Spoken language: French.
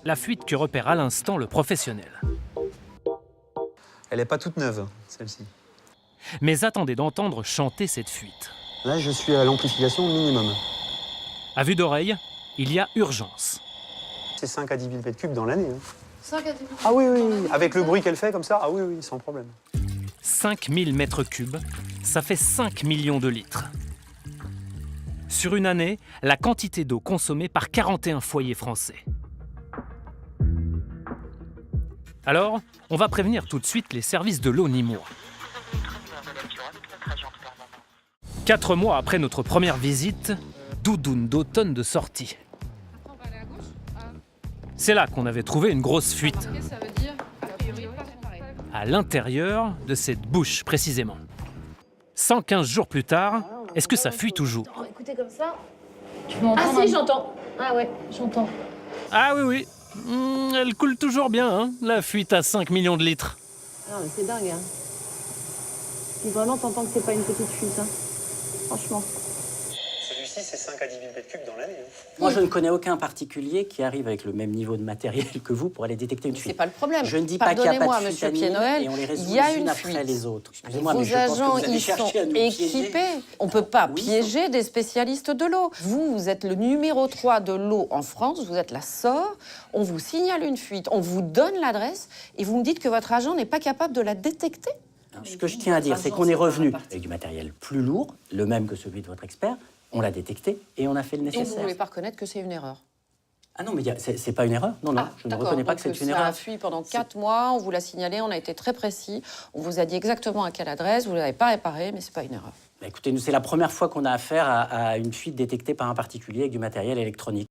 La fuite que repère à l'instant le professionnel. Elle n'est pas toute neuve, celle-ci. Mais attendez d'entendre chanter cette fuite. Là, je suis à l'amplification minimum. À vue d'oreille, il y a urgence. C'est 5 à 10 000 m3 dans l'année. 5 à 10 000. Ah oui, oui, oui. Avec le bruit qu'elle fait comme ça, ah oui, oui, sans problème. 5000 mètres cubes, ça fait 5 millions de litres. Sur une année, la quantité d'eau consommée par 41 foyers français. Alors, on va prévenir tout de suite les services de l'eau Nîmois. 4 mois après notre première visite, doudoune d'automne de sortie. C'est là qu'on avait trouvé une grosse fuite. À l'intérieur de cette bouche, précisément. 115 jours plus tard, est-ce que ça fuit toujours? Écoutez comme ça. Tu m'entends? Ah si, j'entends. Ah ouais, j'entends. Ah oui, oui. Elle coule toujours bien, hein, la fuite à 5 millions de litres. Non mais c'est dingue, hein. Si vraiment t'entends que c'est pas une petite fuite, hein. Franchement. Celui-ci, c'est 5 à 10 000 m3 dans l'année. Moi, je ne connais aucun particulier qui arrive avec le même niveau de matériel que vous pour aller détecter une fuite. C'est pas le problème. Je ne dis pas qu'il n'y a pas Pardonnez-moi, de fuite à monsieur Nîmes Pied-Noël, et on les résout il y a les unes une après fuite. les autres. Excusez-moi, mais Vos je pense que agents, vous allez ils sont chercher à nous piéger. équipés. On ne peut pas Oui. piéger des spécialistes de l'eau. Vous êtes le numéro 3 de l'eau en France, vous êtes la SOR, on vous signale une fuite, on vous donne l'adresse et vous me dites que votre agent n'est pas capable de la détecter? Ce que je tiens à dire, c'est qu'on est revenu avec du matériel plus lourd, le même que celui de votre expert. On l'a détecté et on a fait le Et vous ne nécessaire. voulez pas reconnaître que c'est une erreur? Ah non, mais c'est pas une erreur. Non, non, je ne D'accord, reconnais pas donc que c'est une Ça a erreur. fui pendant 4 mois, on vous l'a signalé, on a été très précis, on vous a dit exactement à quelle adresse, vous ne l'avez pas réparé, mais c'est pas une erreur. Bah, écoutez, nous, c'est la première fois qu'on a affaire à une fuite détectée par un particulier avec du matériel électronique.